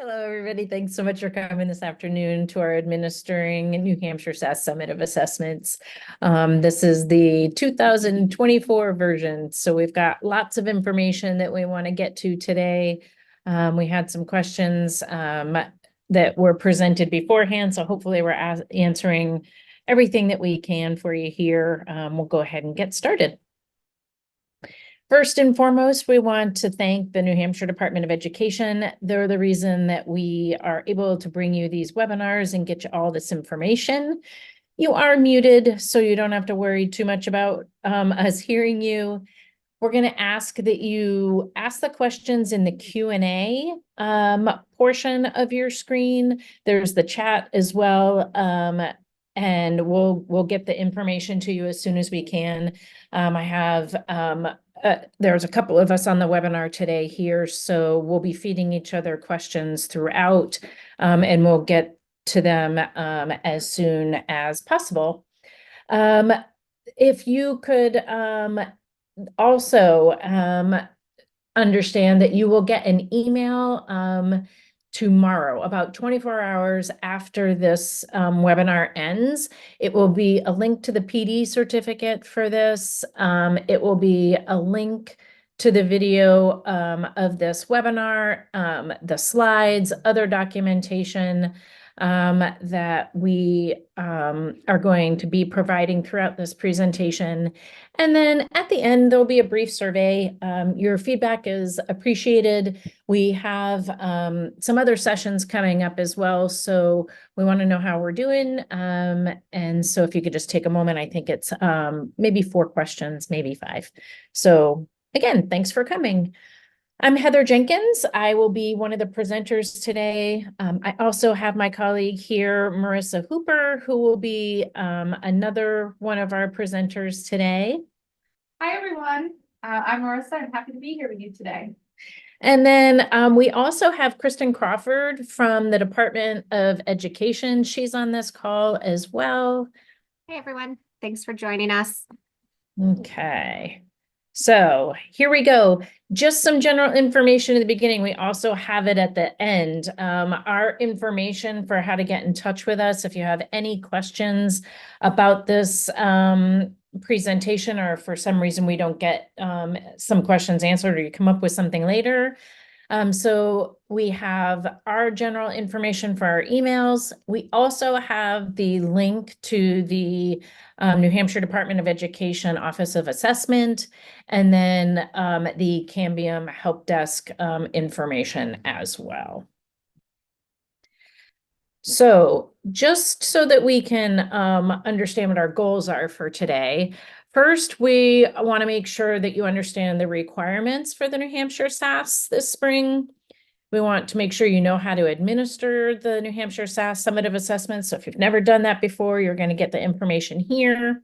Hello, everybody. Thanks so much for coming this afternoon to our Administering New Hampshire SAS Summative Assessments. This is the 2024 version, so we've got lots of information that we want to get to today. We had some questions that were presented beforehand, so hopefully we're answering everything that we can for you here. We'll go ahead and get started. First and foremost, we want to thank the New Hampshire Department of Education. They're the reason that we are able to bring you these webinars and get you all this information. You are muted, so you don't have to worry too much about us hearing you. We're going to ask that you ask the questions in the Q&A portion of your screen. There's the chat as well. And we'll get the information to you as soon as we can. I have there's a couple of us on the webinar today here, so we'll be feeding each other questions throughout, and we'll get to them as soon as possible. If you could also understand that you will get an email tomorrow, about 24 hours after this webinar ends. It will be a link to the PD certificate for this. It will be a link to the video of this webinar, the slides, other documentation that we are going to be providing throughout this presentation. And then at the end, there'll be a brief survey. Your feedback is appreciated. We have some other sessions coming up as well, so we want to know how we're doing. And so if you could just take a moment, I think it's maybe 4 questions, maybe 5. So again, thanks for coming. I'm Heather Jenkins. I will be one of the presenters today. I also have my colleague here, Marissa Hooper, who will be another one of our presenters today. Hi, everyone. I'm Marissa. I'm happy to be here with you today. And then we also have Kristen Crawford from the Department of Education. She's on this call as well. Hey, everyone. Thanks for joining us. Okay. So here we go. Just some general information at the beginning. We also have it at the end. Our information for how to get in touch with us. If you have any questions about this presentation, or for some reason we don't get some questions answered, or you come up with something later. So we have our general information for our emails. We also have the link to the New Hampshire Department of Education Office of Assessment, and then the Cambium Help Desk information as well. So just so that we can understand what our goals are for today, first, we want to make sure that you understand the requirements for the New Hampshire SAS this spring. We want to make sure you know how to administer the New Hampshire SAS Summative Assessments. So if you've never done that before, you're going to get the information here.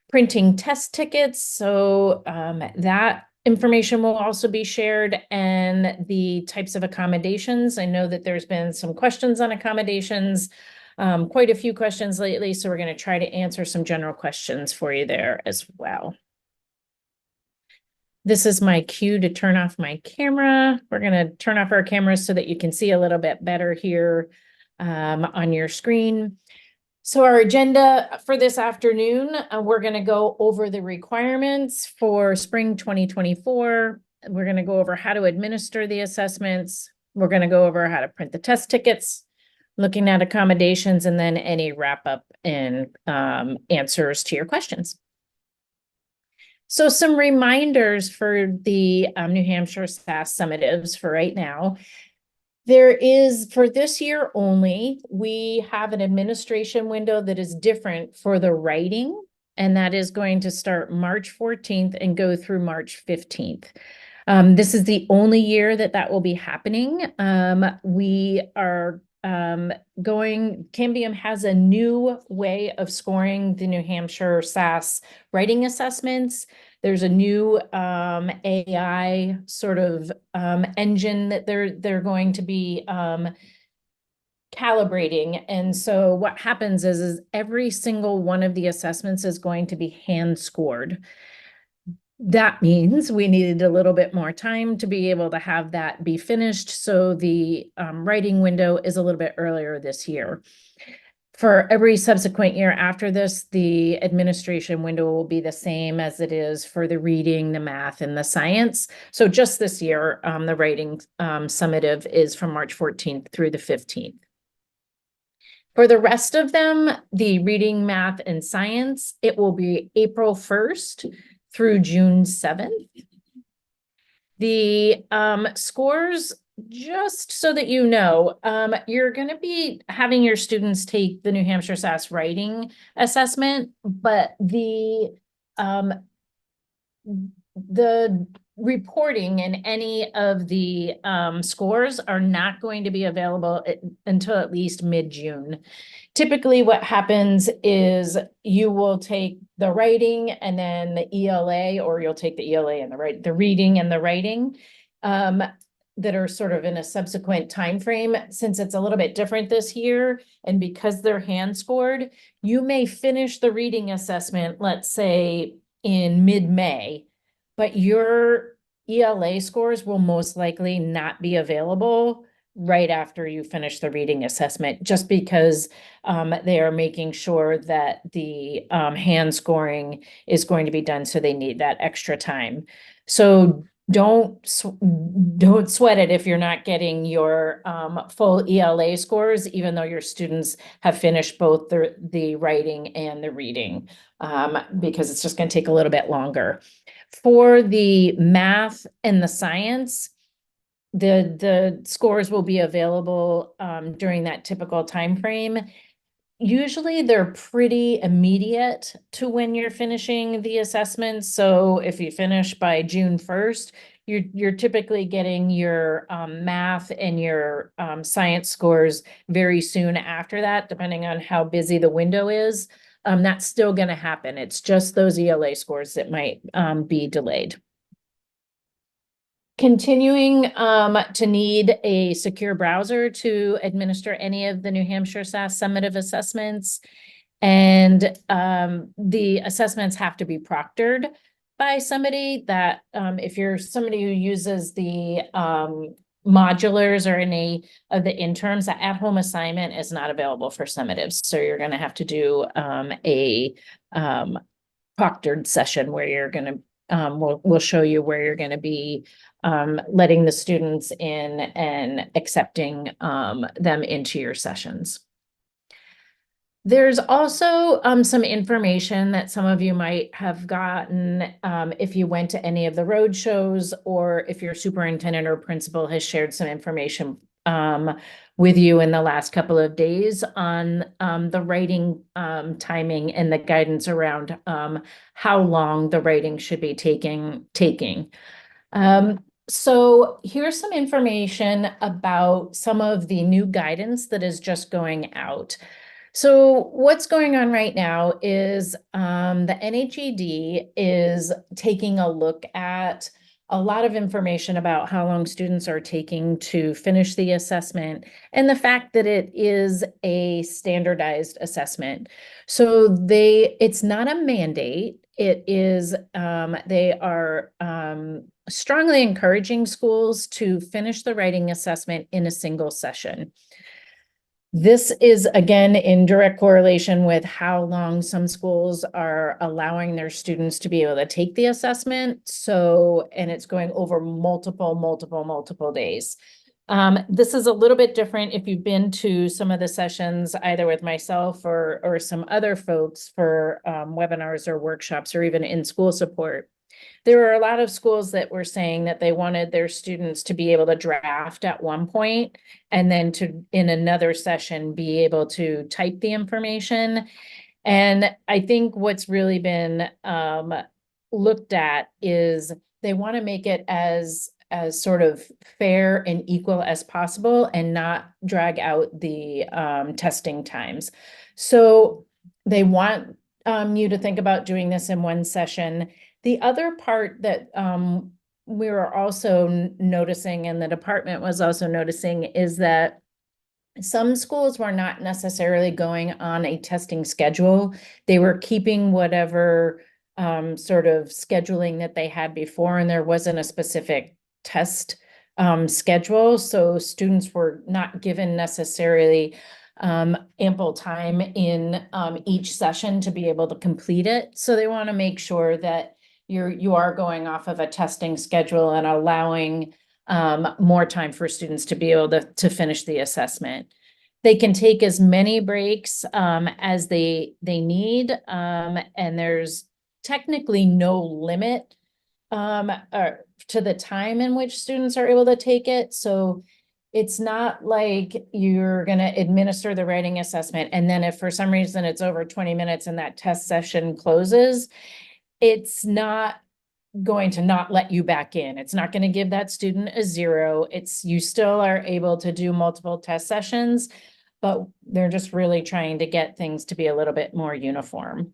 Printing test tickets, so that information will also be shared, and the types of accommodations. I know that there's been some questions on accommodations, quite a few questions lately, so we're going to try to answer some general questions for you there as well. This is my cue to turn off my camera. We're going to turn off our cameras so that you can see a little bit better here on your screen. So our agenda for this afternoon, we're going to go over the requirements for spring 2024. We're going to go over how to administer the assessments. We're going to go over how to print the test tickets, looking at accommodations, and then any wrap up and answers to your questions. So some reminders for the New Hampshire SAS Summatives for right now. There is, for this year only, we have an administration window that is different for the writing, and that is going to start March 14th and go through March 15th. This is the only year that that will be happening. We are Cambium has a new way of scoring the New Hampshire SAS writing assessments. There's a new AI sort of engine that they're going to be calibrating. And so what happens is every single one of the assessments is going to be hand scored. That means we needed a little bit more time to be able to have that be finished. So the writing window is a little bit earlier this year. For every subsequent year after this, the administration window will be the same as it is for the reading, the math, and the science. So just this year, the writing summative is from March 14th through the 15th. For the rest of them, the reading, math, and science, it will be April 1st through June 7th. The scores, just so that you know, you're going to be having your students take the New Hampshire SAS writing assessment, but the reporting and any of the scores are not going to be available until at least mid-June. Typically what happens is you will take the writing and then the ELA, or you'll take the ELA and the reading and the writing that are sort of in a subsequent time frame. Since it's a little bit different this year, and because they're hand scored, you may finish the reading assessment, let's say in mid-May, but your ELA scores will most likely not be available right after you finish the reading assessment, just because they are making sure that the hand scoring is going to be done, so they need that extra time. So don't sweat it if you're not getting your full ELA scores, even though your students have finished both the writing and the reading, because it's just going to take a little bit longer. For the math and the science, the scores will be available during that typical time frame. Usually they're pretty immediate to when you're finishing the assessments. So if you finish by June 1st, you're typically getting your math and your science scores very soon after that, depending on how busy the window is. That's still going to happen. It's just those ELA scores that might be delayed. Continuing to need a secure browser to administer any of the New Hampshire SAS Summative assessments. And the assessments have to be proctored by somebody that, if you're somebody who uses the modulars or any of the interns, that at-home assignment is not available for summatives. So you're going to have to do a proctored session where you're going to we'll show you where you're going to be letting the students in and accepting them into your sessions. There's also some information that some of you might have gotten if you went to any of the road shows, or if your superintendent or principal has shared some information with you in the last couple of days on the writing timing and the guidance around how long the writing should be taking. So here's some information about some of the new guidance that is just going out. So what's going on right now is the NHED is taking a look at a lot of information about how long students are taking to finish the assessment, and the fact that it is a standardized assessment. So it's not a mandate. It is, they are strongly encouraging schools to finish the writing assessment in a single session. This is, again, in direct correlation with how long some schools are allowing their students to be able to take the assessment. So, and it's going over multiple days. This is a little bit different if you've been to some of the sessions, either with myself or some other folks for webinars or workshops, or even in school support. There were a lot of schools that were saying that they wanted their students to be able to draft at one point, and then to, in another session, be able to type the information. And I think what's really been looked at is they want to make it as sort of fair and equal as possible, and not drag out the testing times. So they want you to think about doing this in one session. The other part that we were also noticing, and the department was also noticing, is that some schools were not necessarily going on a testing schedule. They were keeping whatever sort of scheduling that they had before, and there wasn't a specific test schedule. So students were not given necessarily ample time in each session to be able to complete it. So they want to make sure that you are going off of a testing schedule and allowing more time for students to be able to finish the assessment. They can take as many breaks as they need, and there's technically no limit to the time in which students are able to take it. So it's not like you're going to administer the writing assessment, and then if for some reason it's over 20 minutes and that test session closes, it's not going to not let you back in. It's not going to give that student a 0. You still are able to do multiple test sessions, but they're just really trying to get things to be a little bit more uniform.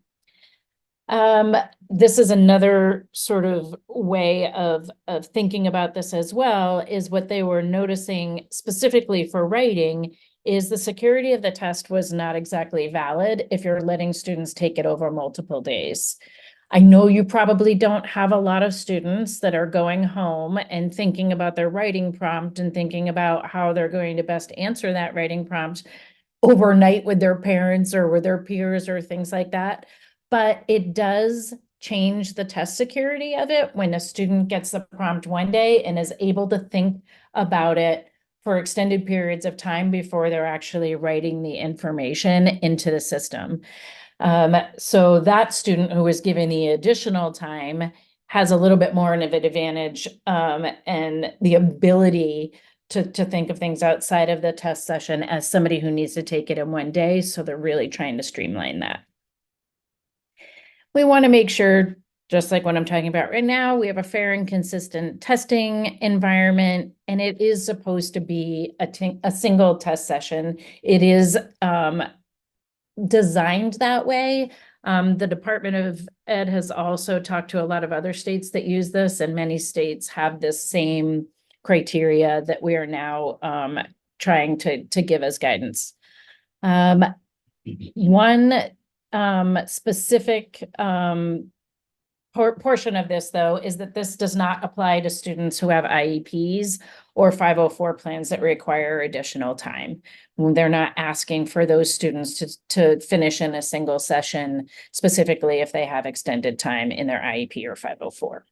This is another sort of way of thinking about this as well, is what they were noticing specifically for writing is the security of the test was not exactly valid if you're letting students take it over multiple days. I know you probably don't have a lot of students that are going home and thinking about their writing prompt and thinking about how they're going to best answer that writing prompt overnight with their parents or with their peers or things like that. But it does change the test security of it when a student gets the prompt one day and is able to think about it for extended periods of time before they're actually writing the information into the system. So that student who was given the additional time has a little bit more of an advantage and the ability to think of things outside of the test session as somebody who needs to take it in one day. So they're really trying to streamline that. We want to make sure, just like what I'm talking about right now, we have a fair and consistent testing environment, and it is supposed to be a single test session. It is designed that way. The Department of Ed has also talked to a lot of other states that use this, and many states have this same criteria that we are now trying to give as guidance. One specific portion of this, though, is that this does not apply to students who have IEPs or 504 plans that require additional time. They're not asking for those students to finish in a single session, specifically if they have extended time in their IEP or 504.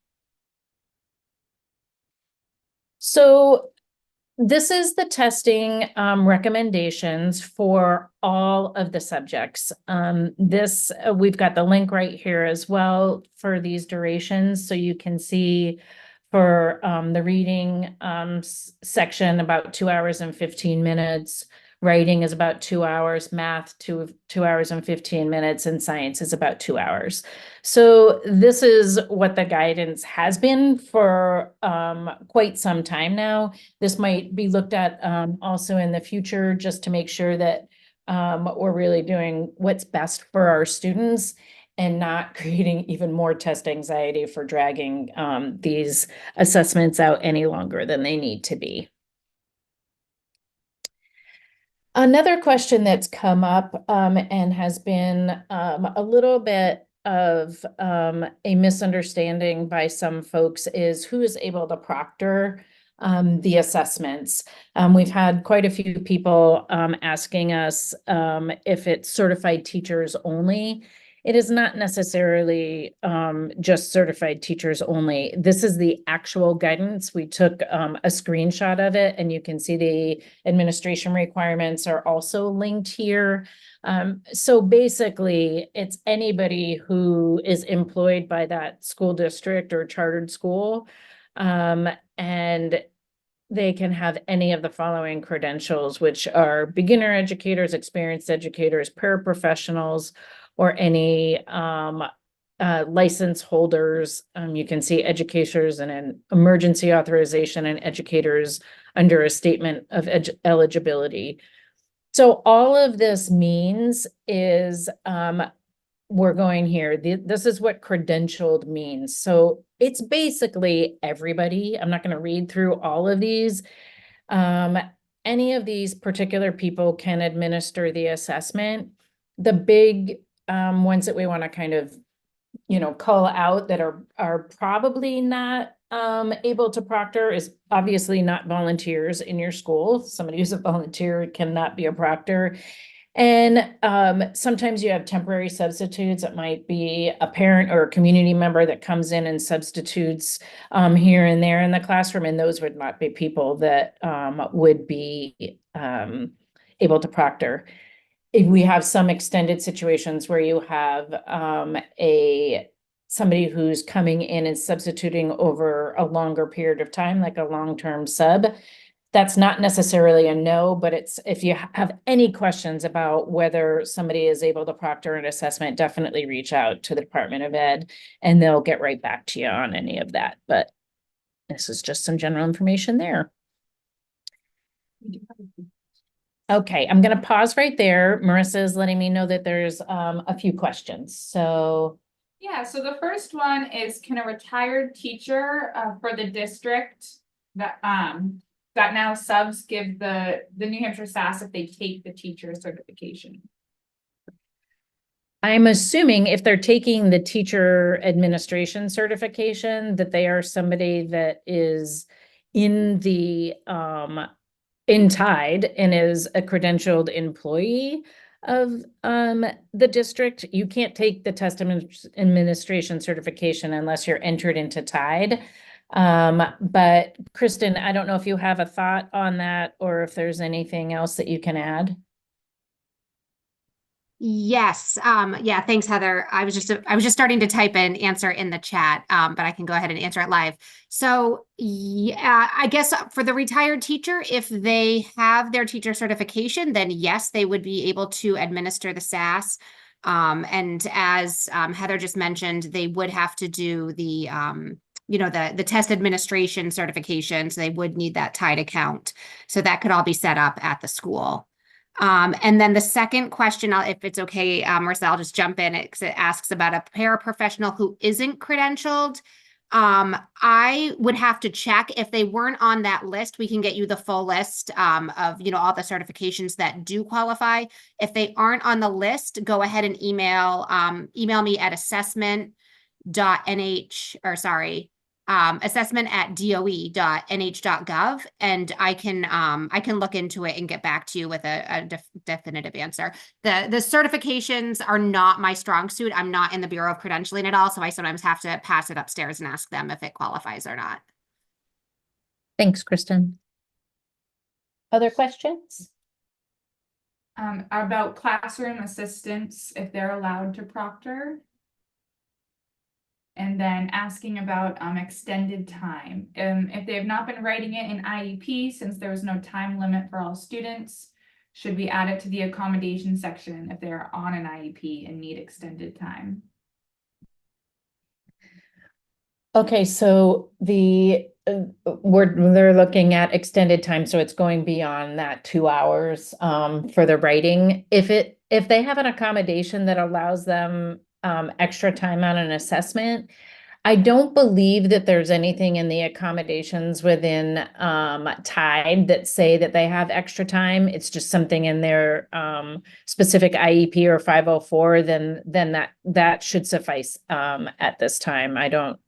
So this is the testing recommendations for all of the subjects. We've got the link right here as well for these durations. So you can see for the reading section, about 2 hours and 15 minutes. Writing is about 2 hours, math 2 hours and 15 minutes, and science is about 2 hours. So this is what the guidance has been for quite some time now. This might be looked at also in the future, just to make sure that we're really doing what's best for our students and not creating even more test anxiety for dragging these assessments out any longer than they need to be. Another question that's come up and has been a little bit of a misunderstanding by some folks is who is able to proctor the assessments. We've had quite a few people asking us if it's certified teachers only. It is not necessarily just certified teachers only. This is the actual guidance. We took a screenshot of it, and you can see the administration requirements are also linked here. So basically, it's anybody who is employed by that school district or chartered school, and they can have any of the following credentials, which are beginner educators, experienced educators, paraprofessionals, or any license holders. You can see educators and an emergency authorization and educators under a statement of eligibility. So all of this means is we're going here. This is what credentialed means. So it's basically everybody. I'm not going to read through all of these. Any of these particular people can administer the assessment. The big ones that we want to kind of call out that are probably not able to proctor is obviously not volunteers in your school. Somebody who's a volunteer cannot be a proctor. And sometimes you have temporary substitutes. It might be a parent or a community member that comes in and substitutes here and there in the classroom, and those would not be people that would be able to proctor. If we have some extended situations where you have somebody who's coming in and substituting over a longer period of time, like a long-term sub, that's not necessarily a no, but it's, if you have any questions about whether somebody is able to proctor an assessment, definitely reach out to the Department of Ed and they'll get right back to you on any of that. But this is just some general information there. Okay, I'm going to pause right there. Marissa is letting me know that there's a few questions. So Yeah, so the first one is, can a retired teacher for the district that now subs give the New Hampshire SAS if they take the teacher certification? I'm assuming if they're taking the teacher administration certification, that they are somebody that is in the in Tide and is a credentialed employee of the district. You can't take the test administration certification unless you're entered into Tide. But Kristen, I don't know if you have a thought on that or if there's anything else that you can add. Yes. Yeah, thanks, Heather. I was just starting to type an answer in the chat, but I can go ahead and answer it live. So yeah, I guess for the retired teacher, if they have their teacher certification, then yes, they would be able to administer the SAS. And as Heather just mentioned, they would have to do the the test administration certification. So they would need that Tide account. So that could all be set up at the school. And then the second question, if it's okay, Marissa, I'll just jump in because it asks about a paraprofessional who isn't credentialed. I would have to check if they weren't on that list. We can get you the full list of all the certifications that do qualify. If they aren't on the list, go ahead and email me at assessment@doe.nh.gov, and I can look into it and get back to you with a definitive answer. The certifications are not my strong suit. I'm not in the Bureau of Credentialing at all, so I sometimes have to pass it upstairs and ask them if it qualifies or not. Thanks, Kristen. Other questions? About classroom assistants, if they're allowed to proctor. And then asking about extended time. If they have not been writing it in IEP since there was no time limit for all students, should we add it to the accommodation section if they're on an IEP and need extended time? Okay, so they're looking at extended time, so it's going beyond that 2 hours for the writing. If they have an accommodation that allows them extra time on an assessment, I don't believe that there's anything in the accommodations within Tide that say that they have extra time. It's just something in their specific IEP or 504, then that should suffice at this time.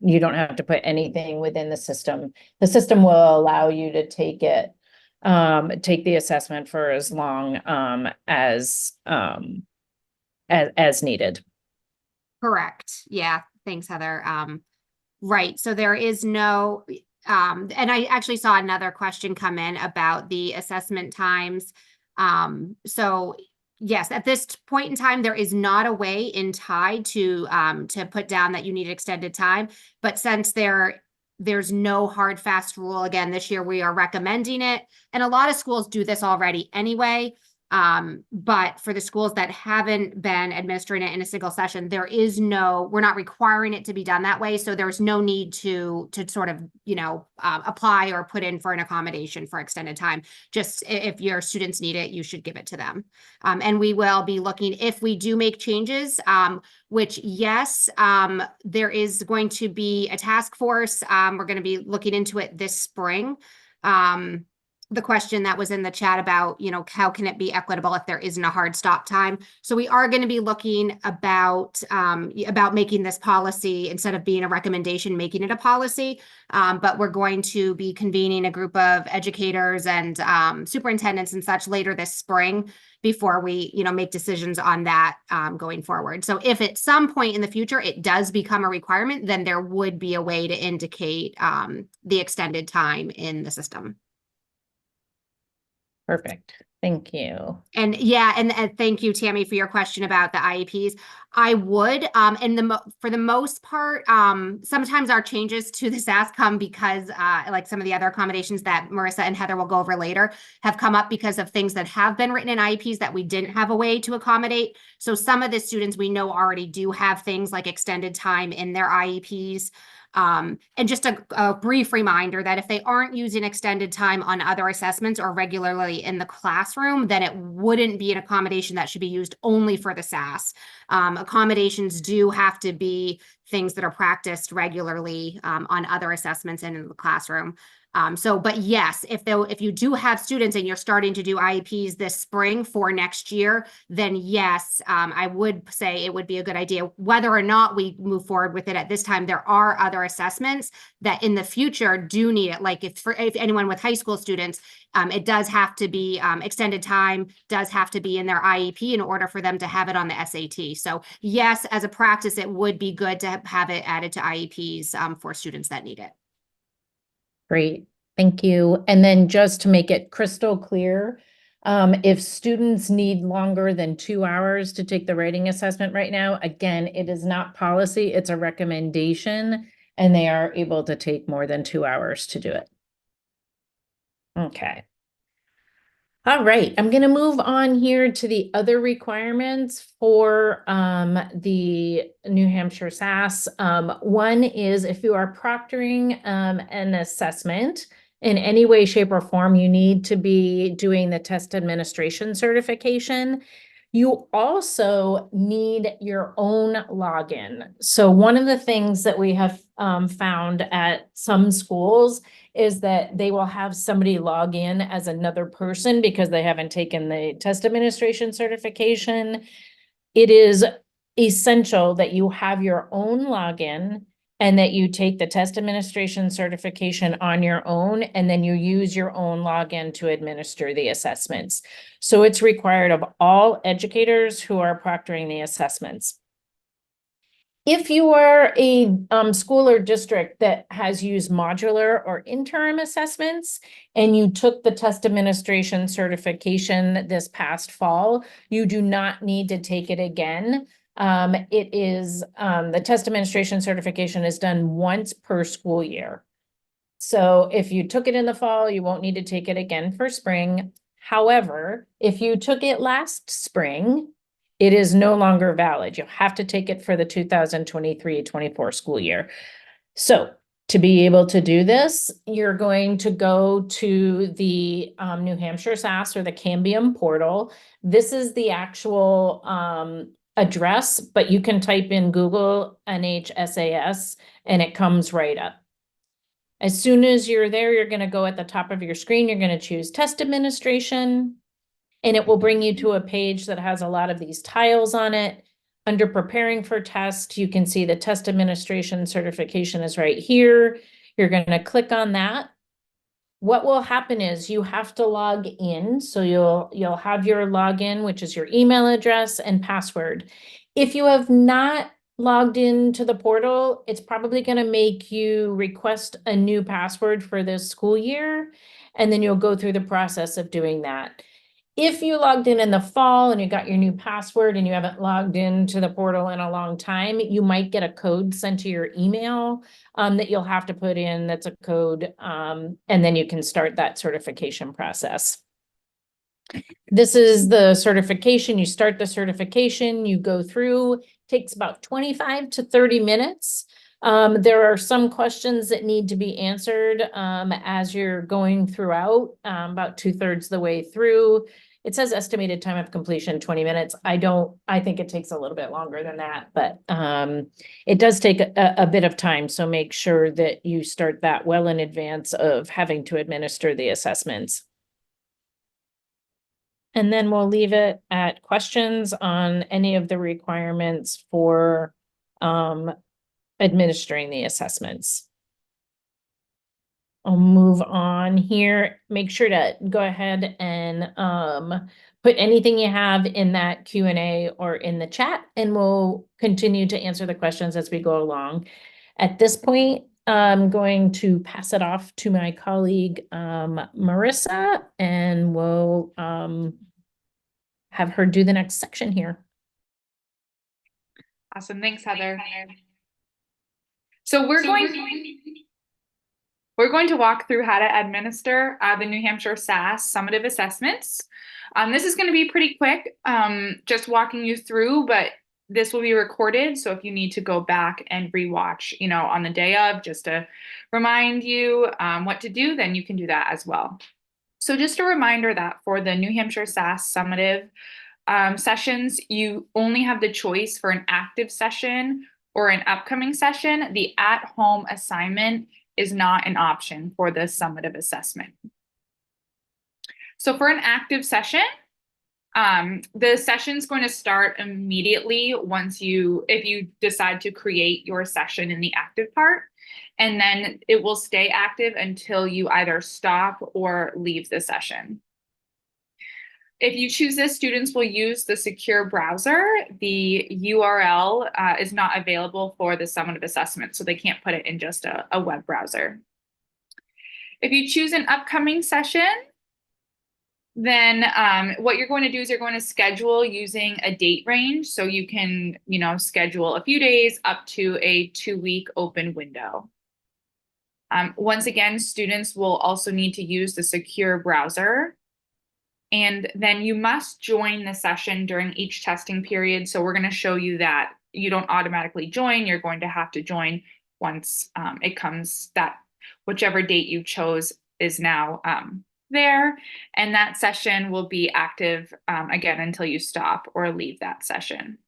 You don't have to put anything within the system. The system will allow you to take the assessment for as long as needed. Correct. Yeah. Thanks, Heather. Right. So there is no, and I actually saw another question come in about the assessment times. So yes, at this point in time, there is not a way in Tide to put down that you need extended time, but since there's no hard fast rule, again, this year we are recommending it. And a lot of schools do this already anyway. But for the schools that haven't been administering it in a single session, we're not requiring it to be done that way. So there's no need to sort of, apply or put in for an accommodation for extended time. Just if your students need it, you should give it to them. And we will be looking, if we do make changes, which yes, there is going to be a task force. We're going to be looking into it this spring. the question that was in the chat about, how can it be equitable if there isn't a hard stop time? So we are going to be looking about making this policy, instead of being a recommendation, making it a policy. But we're going to be convening a group of educators and superintendents and such later this spring before we, make decisions on that going forward. So if at some point in the future it does become a requirement, then there would be a way to indicate the extended time in the system. Perfect. Thank you. And yeah, and thank you, Tammy, for your question about the IEPs. I would, and for the most part, sometimes our changes to the SAS come because, like some of the other accommodations that Marissa and Heather will go over later, have come up because of things that have been written in IEPs that we didn't have a way to accommodate. So some of the students we know already do have things like extended time in their IEPs. And just a brief reminder that if they aren't using extended time on other assessments or regularly in the classroom, then it wouldn't be an accommodation that should be used only for the SAS. Accommodations do have to be things that are practiced regularly on other assessments and in the classroom. But yes, if you do have students and you're starting to do IEPs this spring for next year, then yes, I would say it would be a good idea. Whether or not we move forward with it at this time, there are other assessments that in the future do need it. Like if anyone with high school students, it does have to be extended time, does have to be in their IEP in order for them to have it on the SAT. So yes, as a practice, it would be good to have it added to IEPs for students that need it. Great, thank you. And then just to make it crystal clear, if students need longer than 2 hours to take the writing assessment right now, again, it is not policy, it's a recommendation, and they are able to take more than 2 hours to do it. Okay. All right, I'm going to move on here to the other requirements for the New Hampshire SAS. One is if you are proctoring an assessment in any way, shape, or form, you need to be doing the test administration certification. You also need your own login. So one of the things that we have found at some schools is that they will have somebody log in as another person because they haven't taken the test administration certification. It is essential that you have your own login and that you take the test administration certification on your own, and then you use your own login to administer the assessments. So it's required of all educators who are proctoring the assessments. If you are a school or district that has used modular or interim assessments and you took the test administration certification this past fall, you do not need to take it again. It is the test administration certification is done once per school year. So if you took it in the fall, you won't need to take it again for spring. However, if you took it last spring, it is no longer valid. You'll have to take it for the 2023-24 school year. So to be able to do this, you're going to go to the New Hampshire SAS or the Cambium portal. This is the actual address, but you can type in Google NH SAS and it comes right up. As soon as you're there, you're going to go at the top of your screen, you're going to choose test administration. And it will bring you to a page that has a lot of these tiles on it. Under preparing for test, you can see the test administration certification is right here. You're going to click on that. What will happen is you have to log in. So you'll have your login, which is your email address and password. If you have not logged into the portal, it's probably going to make you request a new password for this school year. And then you'll go through the process of doing that. If you logged in the fall and you got your new password and you haven't logged into the portal in a long time, you might get a code sent to your email that you'll have to put in. That's a code, and then you can start that certification process. This is the certification. You start the certification, you go through, takes about 25 to 30 minutes. There are some questions that need to be answered as you're going throughout, about 2/3 the way through. It says estimated time of completion 20 minutes. I think it takes a little bit longer than that, but it does take a bit of time. So make sure that you start that well in advance of having to administer the assessments. And then we'll leave it at questions on any of the requirements for administering the assessments. I'll move on here. Make sure to go ahead and put anything you have in that Q&A or in the chat, and we'll continue to answer the questions as we go along. At this point, I'm going to pass it off to my colleague, Marissa, and we'll have her do the next section here. Awesome. Thanks, Heather. So we're going to walk through how to administer the New Hampshire SAS Summative Assessments. This is going to be pretty quick, just walking you through, but this will be recorded. So if you need to go back and rewatch, on the day of, just to remind you what to do, then you can do that as well. So just a reminder that for the New Hampshire SAS Summative sessions, you only have the choice for an active session or an upcoming session. The at-home assignment is not an option for the summative assessment. So for an active session, the session is going to start immediately if you decide to create your session in the active part, and then it will stay active until you either stop or leave the session. If you choose this, students will use the secure browser. The URL is not available for the summative assessment, so they can't put it in just a web browser. If you choose an upcoming session, then what you're going to do is you're going to schedule using a date range. So you can, schedule a few days up to a 2-week open window. Once again, students will also need to use the secure browser. And then you must join the session during each testing period. So we're going to show you that you don't automatically join. You're going to have to join once it comes that whichever date you chose is now there. And that session will be active again until you stop or leave that session.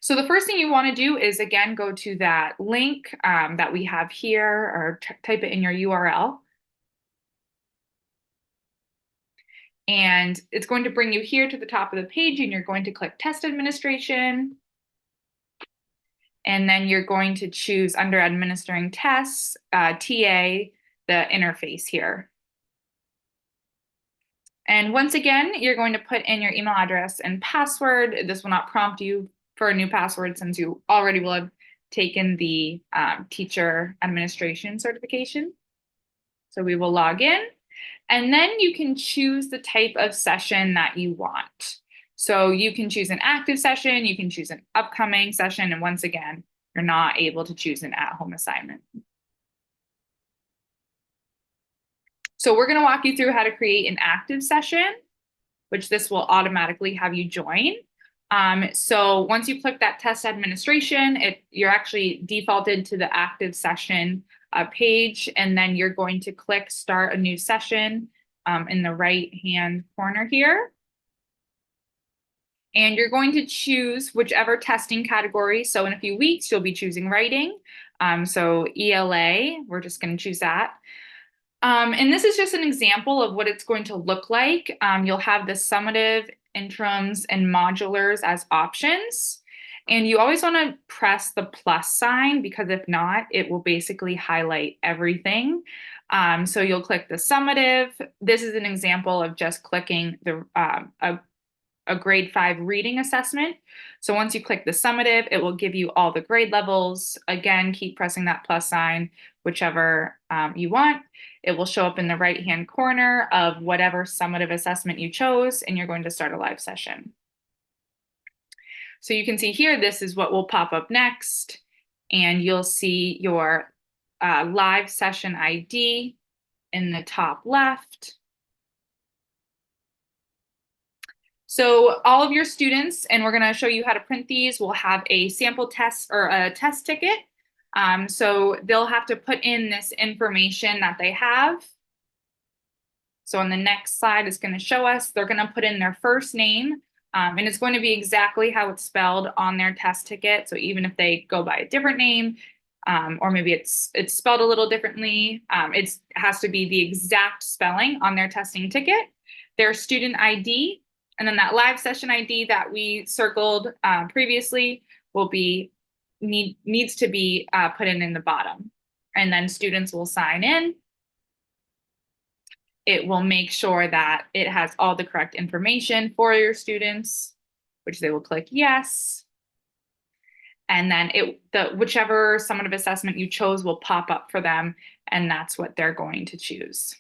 So the first thing you want to do is, again, go to that link that we have here, or type it in your URL. And it's going to bring you here to the top of the page, and you're going to click Test Administration. And then you're going to choose under Administering Tests, TA, the interface here. And once again, you're going to put in your email address and password. This will not prompt you for a new password since you already will have taken the teacher administration certification. So we will log in. And then you can choose the type of session that you want. So you can choose an active session, you can choose an upcoming session, and once again, you're not able to choose an at-home assignment. So we're going to walk you through how to create an active session, which this will automatically have you join. So once you click that test administration, you're actually defaulted to the active session page, and then you're going to click Start a New Session in the right-hand corner here. And you're going to choose whichever testing category. So in a few weeks, you'll be choosing writing. So ELA, we're just going to choose that. And this is just an example of what it's going to look like. You'll have the summative, interims, and modulars as options. And you always want to press the plus sign, because if not, it will basically highlight everything. So you'll click the summative. This is an example of just clicking a grade 5 reading assessment. So once you click the summative, it will give you all the grade levels. Again, keep pressing that plus sign, whichever you want. It will show up in the right-hand corner of whatever summative assessment you chose, and you're going to start a live session. So you can see here, this is what will pop up next, and you'll see your live session ID in the top left. So all of your students, and we're going to show you how to print these, will have a sample test or a test ticket. So they'll have to put in this information that they have. So on the next slide, it's going to show us, they're going to put in their first name, and it's going to be exactly how it's spelled on their test ticket. So even if they go by a different name, or maybe it's spelled a little differently, it has to be the exact spelling on their testing ticket. their student ID, and then that live session ID that we circled previously will be needs to be put in the bottom, and then students will sign in. It will make sure that it has all the correct information for your students, which they will click yes. And then whichever summative assessment you chose will pop up for them, and that's what they're going to choose.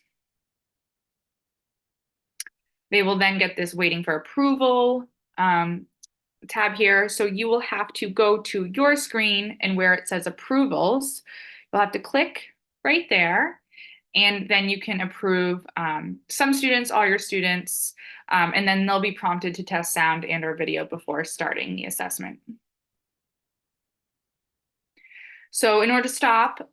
They will then get this waiting for approval tab here. So you will have to go to your screen, and where it says approvals, you'll have to click right there. And then you can approve some students, all your students, and then they'll be prompted to test sound and or video before starting the assessment. So in order to stop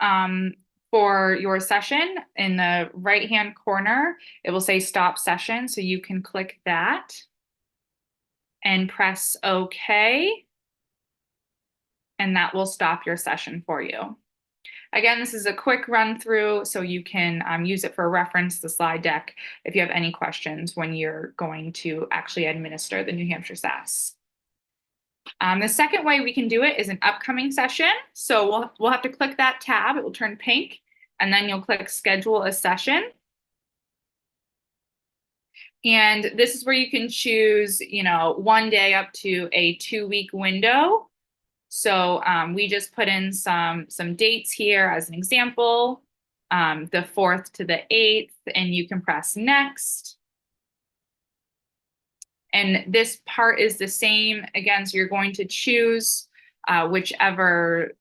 for your session, in the right-hand corner, it will say stop session. So you can click that and press OK. And that will stop your session for you. Again, this is a quick run through, so you can use it for reference, the slide deck, if you have any questions when you're going to actually administer the New Hampshire SAS. The second way we can do it is an upcoming session. So we'll have to click that tab, it will turn pink, and then you'll click schedule a session. And this is where you can choose, 1 day up to a 2-week window. So we just put in some dates here as an example, the 4th to the 8th, and you can press next. And this part is the same again, so you're going to choose whichever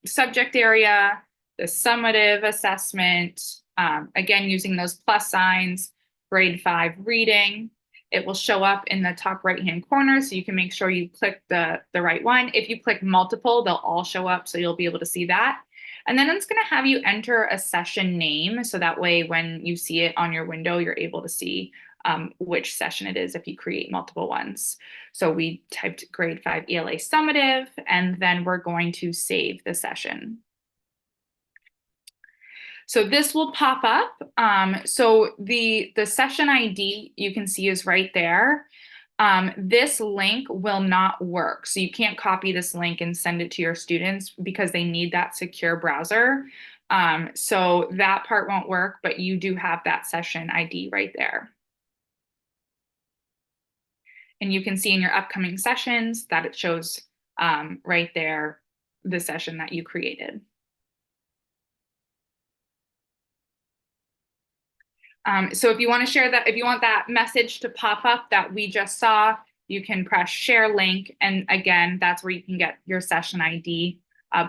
subject area, the summative assessment, again, using those plus signs, grade 5 reading. It will show up in the top right-hand corner, so you can make sure you click the right one. If you click multiple, they'll all show up, so you'll be able to see that. And then it's going to have you enter a session name, so that way when you see it on your window, you're able to see which session it is if you create multiple ones. So we typed grade 5 ELA summative, and then we're going to save the session. So this will pop up. So the session ID you can see is right there. This link will not work. So you can't copy this link and send it to your students because they need that secure browser. So that part won't work, but you do have that session ID right there. And you can see in your upcoming sessions that it shows right there the session that you created. So if you want to share that, if you want that message to pop up that we just saw, you can press share link. And again, that's where you can get your session ID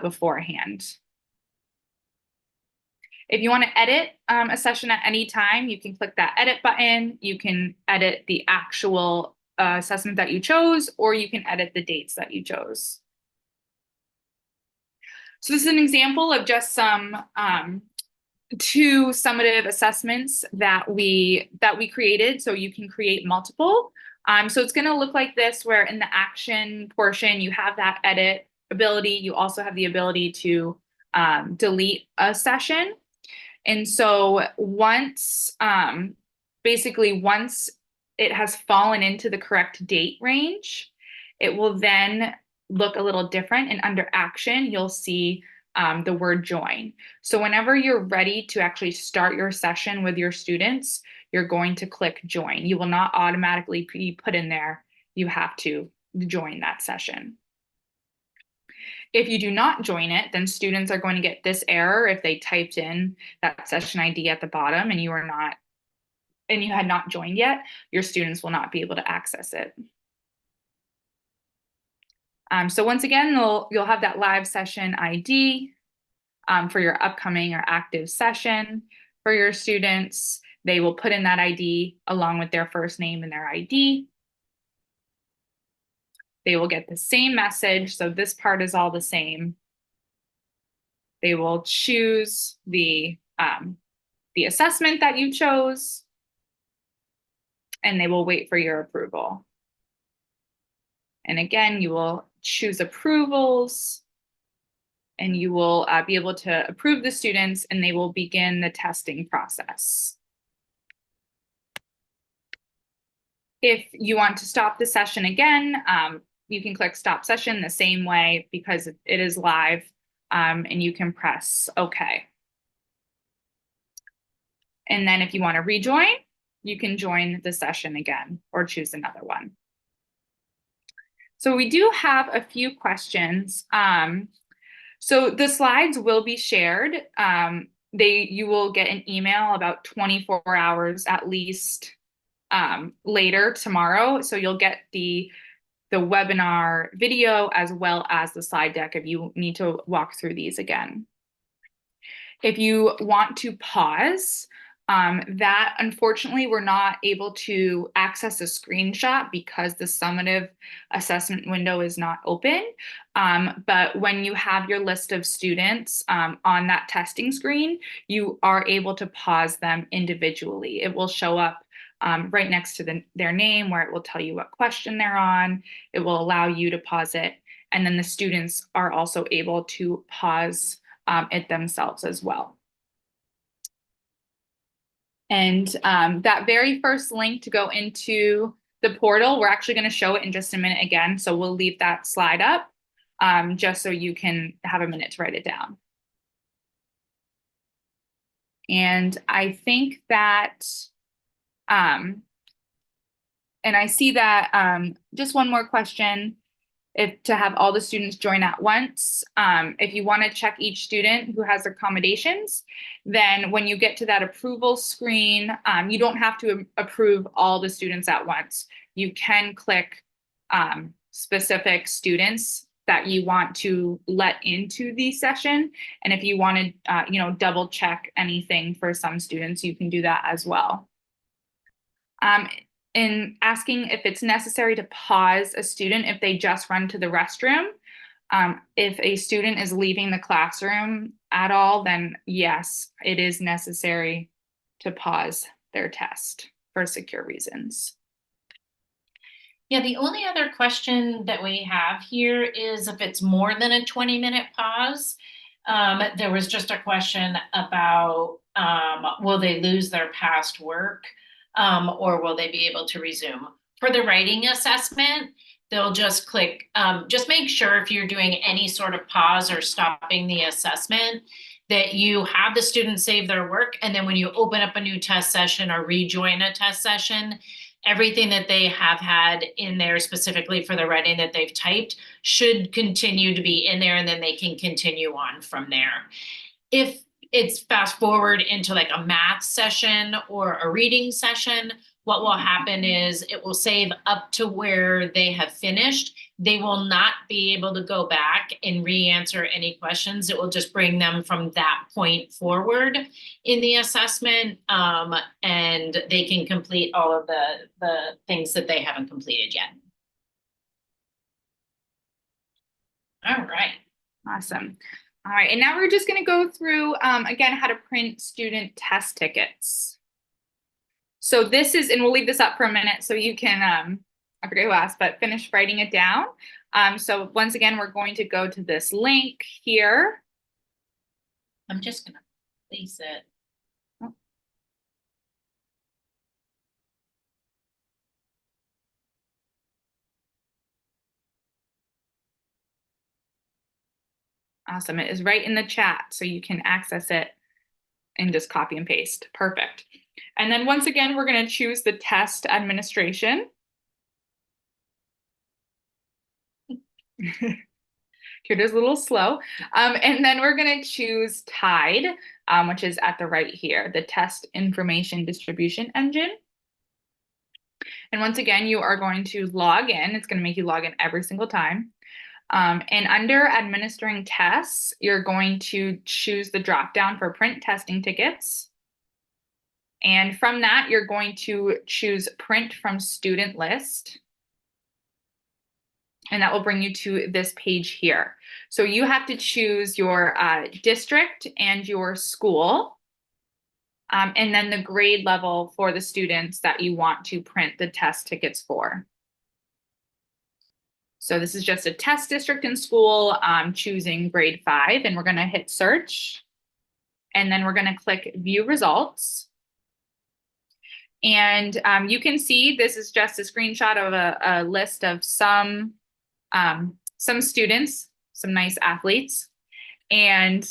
beforehand. If you want to edit a session at any time, you can click that edit button. You can edit the actual assessment that you chose, or you can edit the dates that you chose. So this is an example of just some 2 summative assessments that we created, so you can create multiple. So it's going to look like this, where in the action portion you have that edit ability. You also have the ability to delete a session. And so once it has fallen into the correct date range, it will then look a little different, and under action you'll see the word join. So whenever you're ready to actually start your session with your students, you're going to click join. You will not automatically be put in there. You have to join that session. If you do not join it, then students are going to get this error if they typed in that session ID at the bottom and you had not joined yet. Your students will not be able to access it. So once again, you'll have that live session ID for your upcoming or active session for your students. They will put in that ID along with their first name and their ID. They will get the same message, so this part is all the same. They will choose the assessment that you chose, and they will wait for your approval. And again, you will choose approvals, and you will be able to approve the students, and they will begin the testing process. If you want to stop the session again, you can click stop session the same way because it is live, and you can press OK. And then if you want to rejoin, you can join the session again or choose another one. So we do have a few questions. So the slides will be shared. You will get an email about 24 hours at least later tomorrow. So you'll get the webinar video as well as the slide deck if you need to walk through these again. If you want to pause, that unfortunately we're not able to access a screenshot because the summative assessment window is not open. But when you have your list of students on that testing screen, you are able to pause them individually. It will show up right next to their name where it will tell you what question they're on. It will allow you to pause it. And then the students are also able to pause it themselves as well. And that very first link to go into the portal, we're actually going to show it in just a minute again. So we'll leave that slide up just so you can have a minute to write it down. And I think that, and I see that just one more question. To have all the students join at once. If you want to check each student who has accommodations, then when you get to that approval screen, you don't have to approve all the students at once. You can click specific students that you want to let into the session. And if you want to double check anything for some students, you can do that as well. In asking if it's necessary to pause a student if they just run to the restroom. If a student is leaving the classroom at all, then yes, it is necessary to pause their test for secure reasons. Yeah, the only other question that we have here is if it's more than a 20-minute pause. There was just a question about will they lose their past work? Or will they be able to resume? For the writing assessment, they'll just click, just make sure if you're doing any sort of pause or stopping the assessment, that you have the student save their work. And then when you open up a new test session or rejoin a test session, everything that they have had in there specifically for the writing that they've typed should continue to be in there, and then they can continue on from there. If it's fast forward into like a math session or a reading session, what will happen is it will save up to where they have finished. They will not be able to go back and re-answer any questions. It will just bring them from that point forward in the assessment, and they can complete all of the things that they haven't completed yet. All right. Awesome. All right, and now we're just going to go through, again, how to print student test tickets. So this is, and we'll leave this up for a minute so you can, I forget who asked, but finish writing it down. So once again, we're going to go to this link here. I'm just going to place it. Awesome. It is right in the chat, so you can access it and just copy and paste. Perfect. And then once again, we're going to choose the test administration. Computer's a little slow. And then we're going to choose TIDE, which is at the right here, the Test Information Distribution Engine. And once again, you are going to log in. It's going to make you log in every single time. And under administering tests, you're going to choose the dropdown for print testing tickets. And from that, you're going to choose print from student list. And that will bring you to this page here. So you have to choose your district and your school, and then the grade level for the students that you want to print the test tickets for. So this is just a test district and school, choosing grade 5, and we're going to hit search. And then we're going to click view results. And you can see this is just a screenshot of a list of some students, some nice athletes. And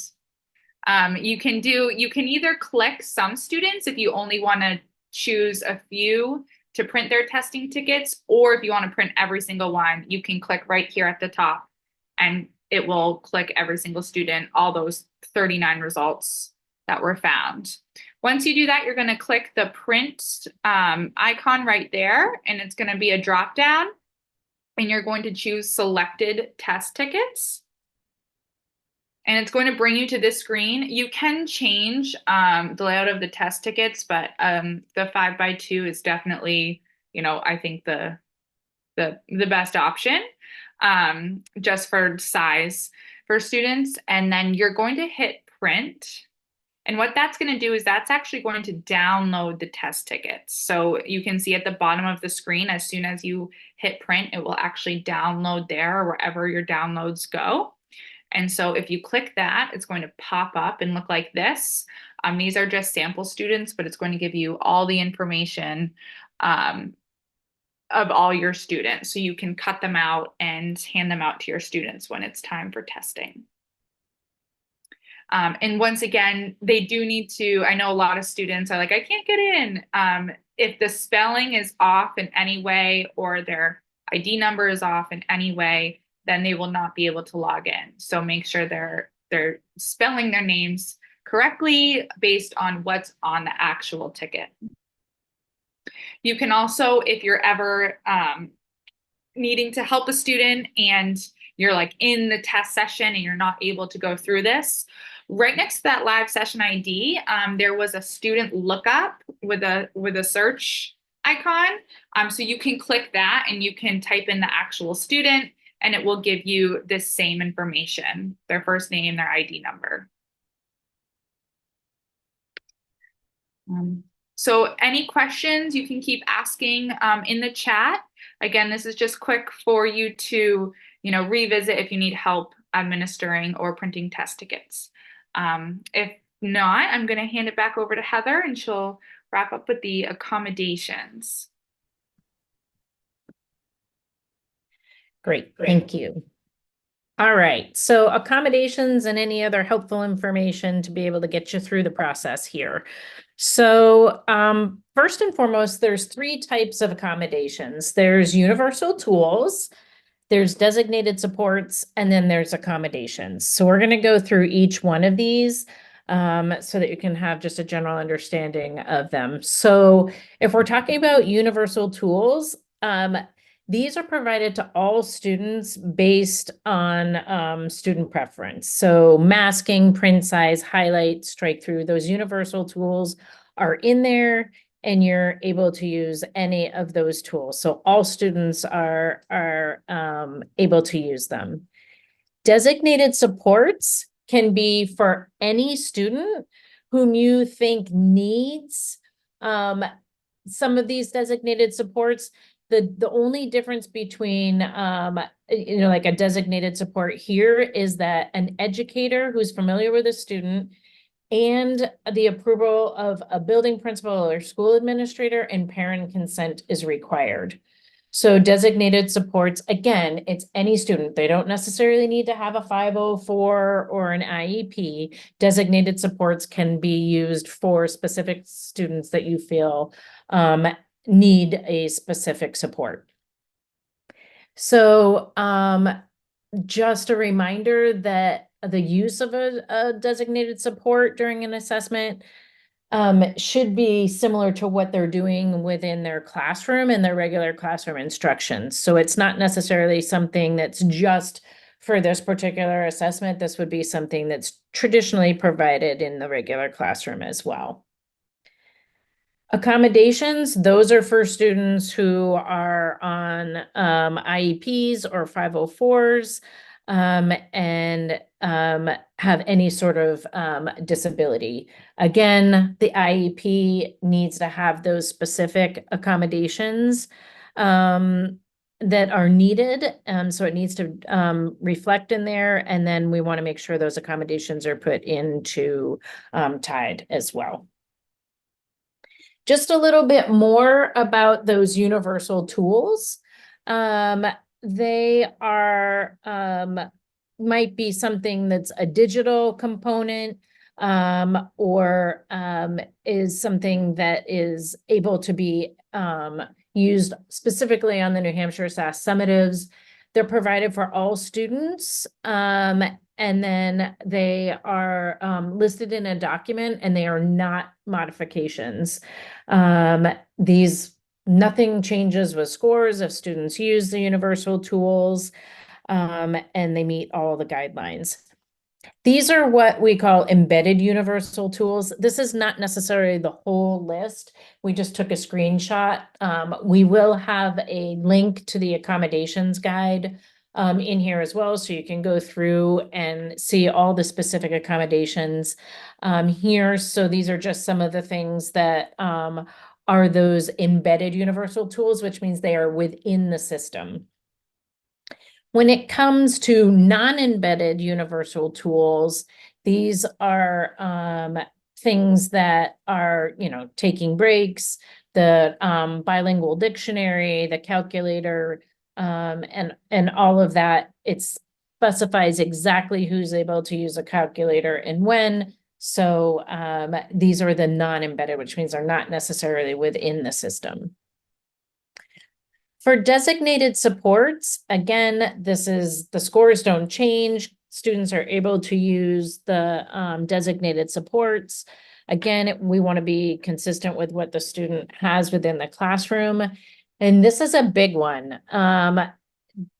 you can either click some students if you only want to choose a few to print their testing tickets, or if you want to print every single one, you can click right here at the top and it will click every single student, all those 39 results that were found. Once you do that, you're going to click the print icon right there, and it's going to be a drop down, and you're going to choose selected test tickets. And it's going to bring you to this screen. You can change the layout of the test tickets, but the 5x2 is definitely, I think the best option just for size for students. And then you're going to hit print. And what that's going to do is that's actually going to download the test tickets. So you can see at the bottom of the screen, as soon as you hit print, it will actually download there or wherever your downloads go. And so if you click that, it's going to pop up and look like this. These are just sample students, but it's going to give you all the information of all your students. So you can cut them out and hand them out to your students when it's time for testing. And once again, they do need to, I know a lot of students are like, I can't get in. If the spelling is off in any way or their ID number is off in any way, then they will not be able to log in. So make sure they're spelling their names correctly based on what's on the actual ticket. You can also, if you're ever needing to help a student and you're like in the test session and you're not able to go through this, right next to that live session ID, there was a student lookup with a search icon. So you can click that and you can type in the actual student, and it will give you this same information, their first name, their ID number. So any questions you can keep asking in the chat. Again, this is just quick for you to revisit if you need help administering or printing test tickets. If not, I'm going to hand it back over to Heather and she'll wrap up with the accommodations. Great, thank you. All right, so accommodations and any other helpful information to be able to get you through the process here. So first and foremost, there's 3 types of accommodations. There's universal tools, there's designated supports, and then there's accommodations. So we're going to go through each one of these so that you can have just a general understanding of them. So if we're talking about universal tools, these are provided to all students based on student preference. So masking, print size, highlight, strike through, those universal tools are in there and you're able to use any of those tools. So all students are able to use them. Designated supports can be for any student whom you think needs some of these designated supports. The only difference between, like a designated support here is that an educator who's familiar with a student and the approval of a building principal or school administrator and parent consent is required. So designated supports, again, it's any student. They don't necessarily need to have a 504 or an IEP. Designated supports can be used for specific students that you feel need a specific support. So just a reminder that the use of a designated support during an assessment should be similar to what they're doing within their classroom and their regular classroom instructions. So it's not necessarily something that's just for this particular assessment. This would be something that's traditionally provided in the regular classroom as well. Accommodations, those are for students who are on IEPs or 504s and have any sort of disability. Again, the IEP needs to have those specific accommodations that are needed. So it needs to reflect in there. And then we want to make sure those accommodations are put into TIDE as well. Just a little bit more about those universal tools. They are, might be something that's a digital component, or is something that is able to be used specifically on the New Hampshire SAS Summatives. They're provided for all students, and then they are listed in a document, and they are not modifications. Nothing changes with scores if students use the universal tools, and they meet all the guidelines. These are what we call embedded universal tools. This is not necessarily the whole list. We just took a screenshot. We will have a link to the accommodations guide in here as well, so you can go through and see all the specific accommodations here. So these are just some of the things that are those embedded universal tools, which means they are within the system. When it comes to non-embedded universal tools, these are things that are, taking breaks, the bilingual dictionary, the calculator, and all of that. It specifies exactly who's able to use a calculator and when. So these are the non-embedded, which means they're not necessarily within the system. For designated supports, again, the scores don't change. Students are able to use the designated supports. Again, we want to be consistent with what the student has within the classroom. And this is a big one.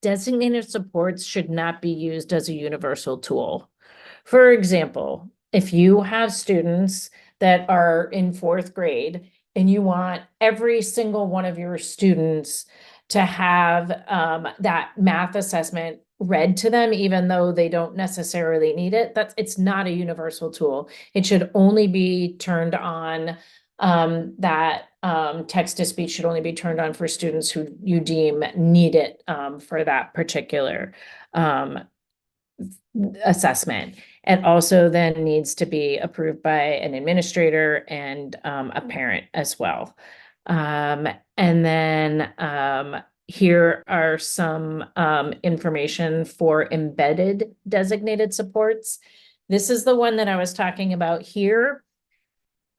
Designated supports should not be used as a universal tool. For example, if you have students that are in 4th grade and you want every single one of your students to have that math assessment read to them, even though they don't necessarily need it, it's not a universal tool. It should only be turned on, that text-to-speech should only be turned on for students who you deem need it for that particular assessment. It also then needs to be approved by an administrator and a parent as well. And then here are some information for embedded designated supports. This is the one that I was talking about here.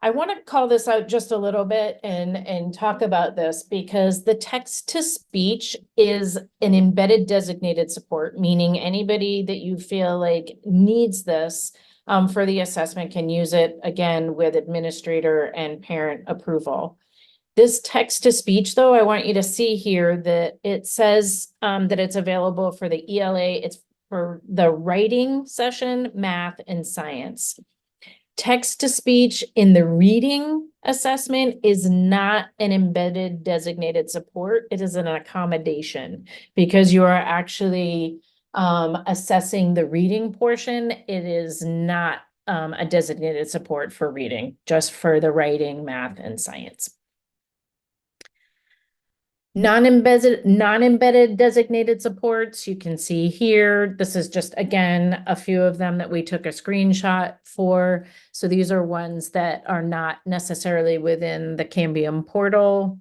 I want to call this out just a little bit and talk about this, because the text-to-speech is an embedded designated support, meaning anybody that you feel like needs this for the assessment can use it, again, with administrator and parent approval. This text-to-speech, though, I want you to see here that it says that it's available for the ELA. It's for the writing session, math, and science. Text-to-speech in the reading assessment is not an embedded designated support. It is an accommodation, because you are actually assessing the reading portion. It is not a designated support for reading, just for the writing, math, and science. Non-embedded designated supports, you can see here. This is just, again, a few of them that we took a screenshot for. So these are ones that are not necessarily within the Cambium portal.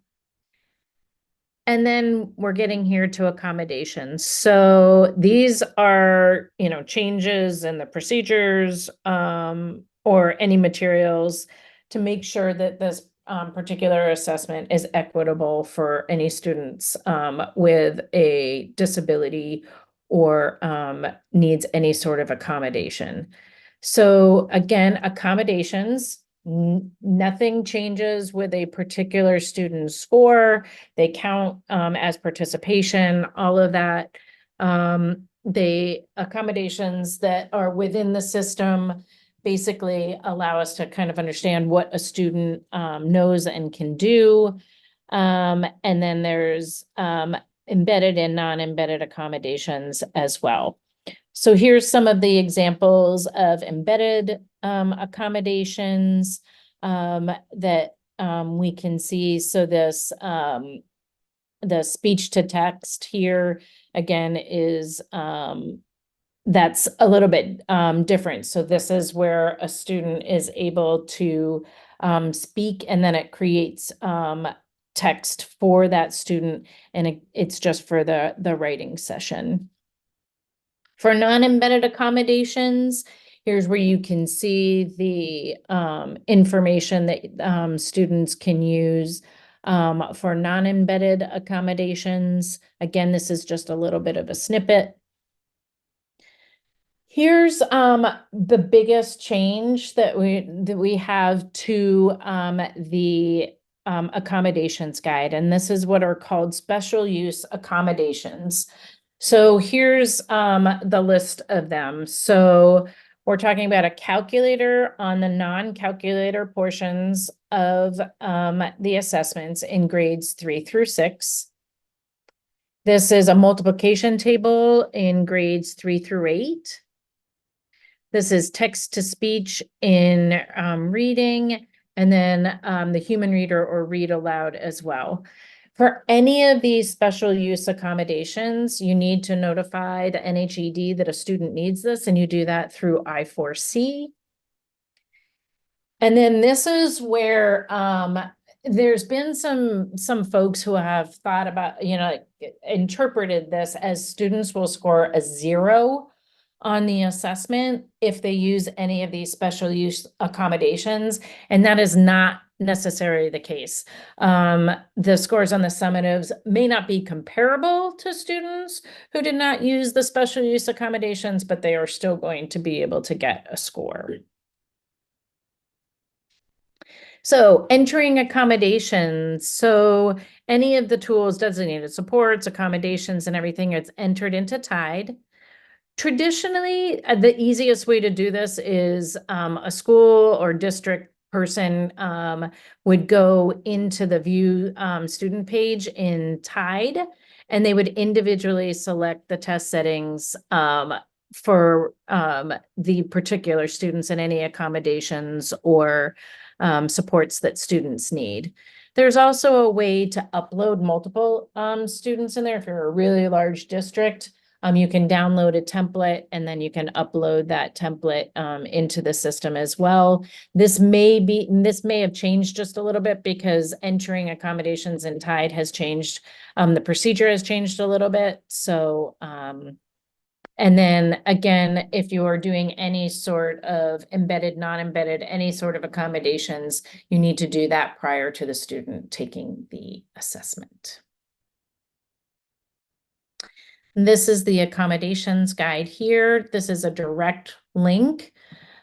And then we're getting here to accommodations. So these are, changes in the procedures or any materials to make sure that this particular assessment is equitable for any students with a disability or needs any sort of accommodation. So again, accommodations, nothing changes with a particular student's score. They count as participation, all of that. The accommodations that are within the system basically allow us to kind of understand what a student knows and can do. And then there's embedded and non-embedded accommodations as well. So here's some of the examples of embedded accommodations that we can see. So this, the speech to text here, again, is that's a little bit different. So this is where a student is able to speak, and then it creates text for that student, and it's just for the writing session. For non-embedded accommodations, here's where you can see the information that students can use for non-embedded accommodations. Again, this is just a little bit of a snippet. Here's the biggest change that we have to the accommodations guide, and this is what are called special use accommodations. So here's the list of them. So we're talking about a calculator on the non-calculator portions of the assessments in grades 3 through 6. This is a multiplication table in grades 3 through 8. This is text to speech in reading, and then the human reader or read aloud as well. For any of these special use accommodations, you need to notify the NHED that a student needs this, and you do that through I4C. And then this is where there's been some folks who have thought about, interpreted this as students will score a 0 on the assessment if they use any of these special use accommodations, and that is not necessarily the case. The scores on the summatives may not be comparable to students who did not use the special use accommodations, but they are still going to be able to get a score. So entering accommodations. So any of the tools, designated supports, accommodations, and everything, it's entered into TIDE. Traditionally, the easiest way to do this is a school or district person would go into the view student page in TIDE, and they would individually select the test settings for the particular students and any accommodations or supports that students need. There's also a way to upload multiple students in there. If you're a really large district, you can download a template, and then you can upload that template into the system as well. This may have changed just a little bit because entering accommodations in TIDE has changed. The procedure has changed a little bit. So, and then again, if you are doing any sort of embedded, non-embedded, any sort of accommodations, you need to do that prior to the student taking the assessment. This is the accommodations guide here. This is a direct link.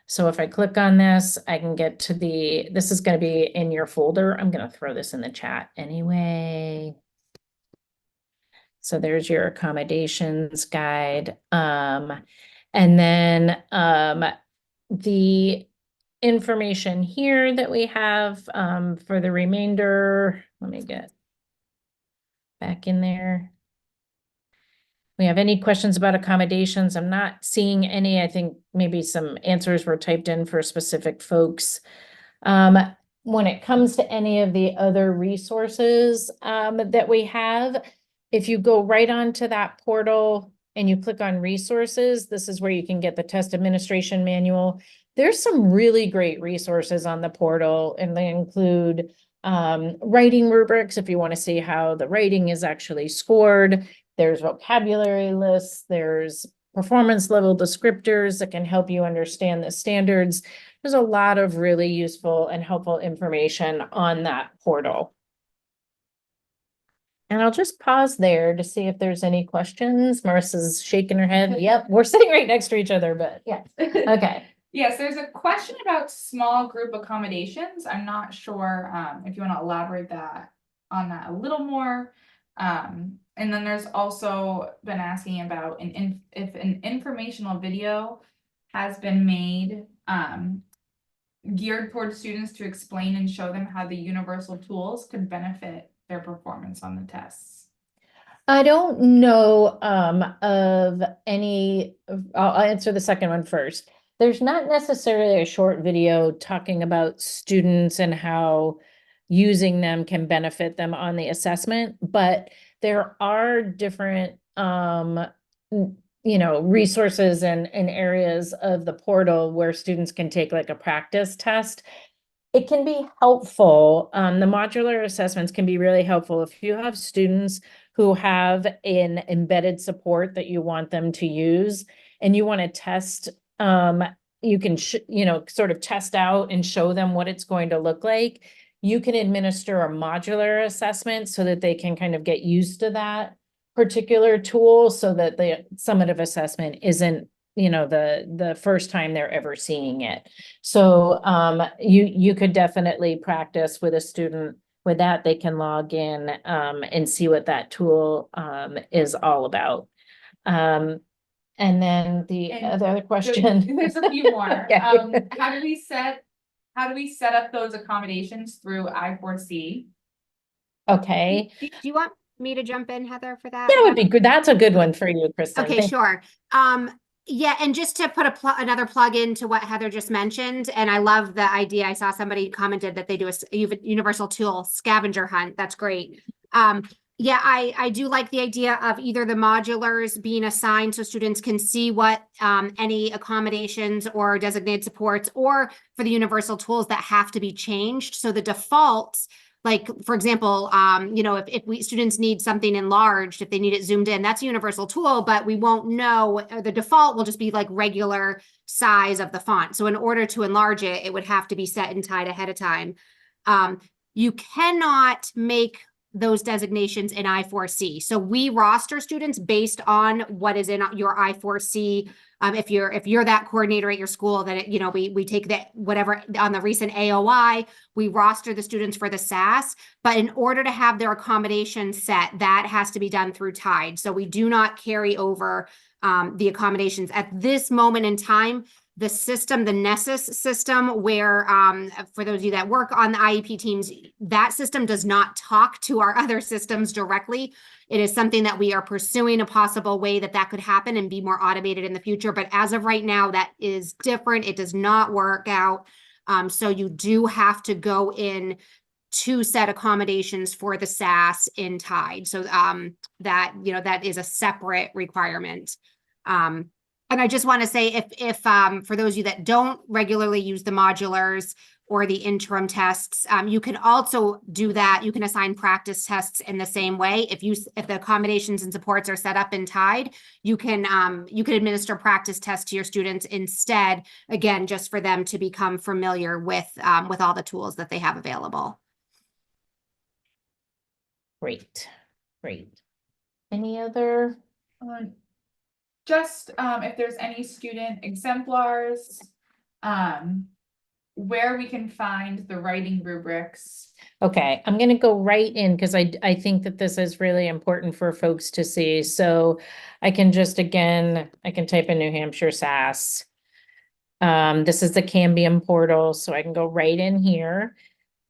So if I click on this, I can get to this is going to be in your folder. I'm going to throw this in the chat anyway. So there's your accommodations guide. And then the information here that we have for the remainder, let me get back in there. We have any questions about accommodations? I'm not seeing any. I think maybe some answers were typed in for specific folks. When it comes to any of the other resources that we have, if you go right onto that portal and you click on resources, this is where you can get the test administration manual. There's some really great resources on the portal, and they include writing rubrics if you want to see how the writing is actually scored. There's vocabulary lists, there's performance level descriptors that can help you understand the standards. There's a lot of really useful and helpful information on that portal. And I'll just pause there to see if there's any questions. Marissa's shaking her head. Yep, we're sitting right next to each other, but yeah. Okay. Yes, there's a question about small group accommodations. I'm not sure if you want to elaborate on that a little more. And then there's also been asking about if an informational video has been made geared towards students to explain and show them how the universal tools could benefit their performance on the tests. I don't know of any. I'll answer the second one first. There's not necessarily a short video talking about students and how using them can benefit them on the assessment, but there are different resources and areas of the portal where students can take like a practice test. It can be helpful. The modular assessments can be really helpful if you have students who have an embedded support that you want them to use and you want to test, you can, sort of test out and show them what it's going to look like. You can administer a modular assessment so that they can kind of get used to that particular tool so that the summative assessment isn't, the first time they're ever seeing it. So you could definitely practice with a student with that. They can log in and see what that tool is all about. And then the And other question. There's a few more. Okay. How do we set up those accommodations through I4C? Okay, Do you want me to jump in, Heather, for that? that would be good. That's a good one for you, Kristen. Okay, sure. Yeah, and just to put another plug into what Heather just mentioned, and I love the idea. I saw somebody commented that they do a universal tool scavenger hunt. That's great. Yeah, I do like the idea of either the modulars being assigned so students can see what any accommodations or designated supports, or for the universal tools that have to be changed. So the defaults, like, for example, if students need something enlarged, if they need it zoomed in, that's a universal tool, but we won't know, the default will just be like regular size of the font. So in order to enlarge it, it would have to be set and tied ahead of time. You cannot make those designations in I4C. So we roster students based on what is in your I4C. If you're that coordinator at your school, that we take that whatever on the recent AOI, we roster the students for the SAS. But in order to have their accommodation set, that has to be done through TIDE. So we do not carry over the accommodations at this moment in time. The system, the Nessus system, where for those of you that work on the IEP teams, that system does not talk to our other systems directly. It is something that we are pursuing, a possible way that could happen and be more automated in the future. But as of right now, that is different. It does not work out. So you do have to go in to set accommodations for the SAS in TIDE. So that is a separate requirement. And I just want to say, if for those of you that don't regularly use the modulars or the interim tests, you can also do that. You can assign practice tests in the same way. If the accommodations and supports are set up in TIDE, you can administer practice tests to your students instead. Again, just for them to become familiar with all the tools that they have available. Great. Any other? Just if there's any student exemplars, where we can find the writing rubrics. Okay, I'm going to go right in because I think that this is really important for folks to see. So I can just, again, I can type in New Hampshire SAS. This is the Cambium portal, so I can go right in here.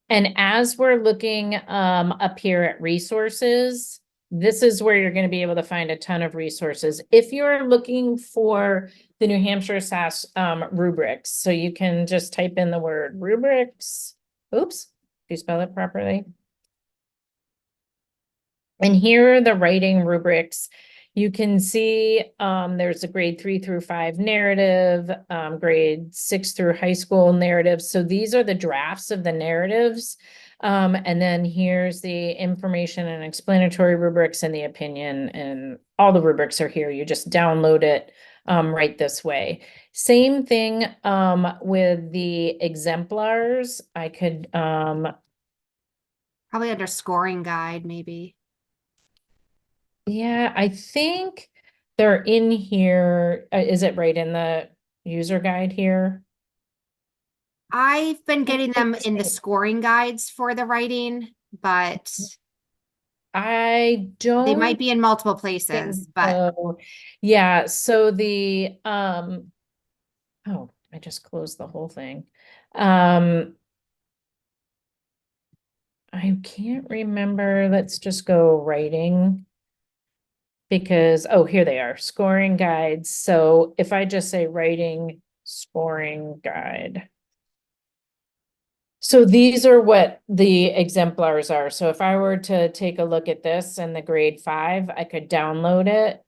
And as we're looking up here at resources, this is where you're going to be able to find a ton of resources. If you're looking for the New Hampshire SAS rubrics, so you can just type in the word rubrics. Oops, do you spell it properly? And here are the writing rubrics. You can see there's a grade 3 through 5 narrative, grade 6 through high school narratives. So these are the drafts of the narratives. And then here's the information and explanatory rubrics and the opinion, and all the rubrics are here. You just download it right this way. Same thing with the exemplars. I could probably under scoring guide, maybe. Yeah, I think they're in here. Is it right in the user guide here? I've been getting them in the scoring guides for the writing, but I don't. they might be in multiple places, but yeah, so the oh, I just closed the whole thing. I can't remember. Let's just go writing. Because, oh, here they are, scoring guides. So if I just say writing scoring guide. So these are what the exemplars are. So if I were to take a look at this in the grade 5, I could download it.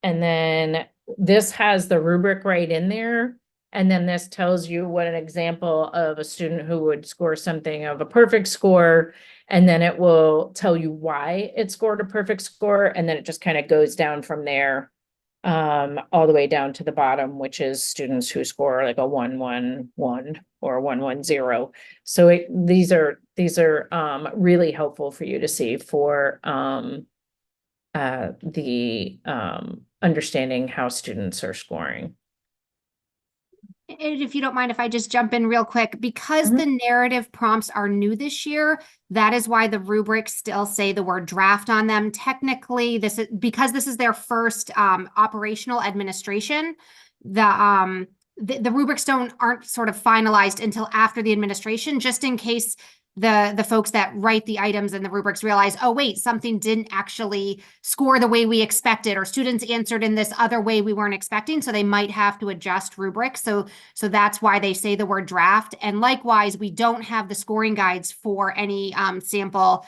And then this has the rubric right in there. And then this tells you what an example of a student who would score something of a perfect score. And then it will tell you why it scored a perfect score. And then it just kind of goes down from there, all the way down to the bottom, which is students who score like a 1-1-1 or a 1-1-0. So these are really helpful for you to see for understanding how students are scoring. And if you don't mind, if I just jump in real quick, because Mhm. the narrative prompts are new this year, that is why the rubrics still say the word draft on them. Technically, this is because this is their first operational administration. The rubrics aren't sort of finalized until after the administration, just in case the folks that write the items and the rubrics realize, oh wait, something didn't actually score the way we expected, or students answered in this other way we weren't expecting, so they might have to adjust rubrics. So that's why they say the word draft. And likewise, we don't have the scoring guides for any sample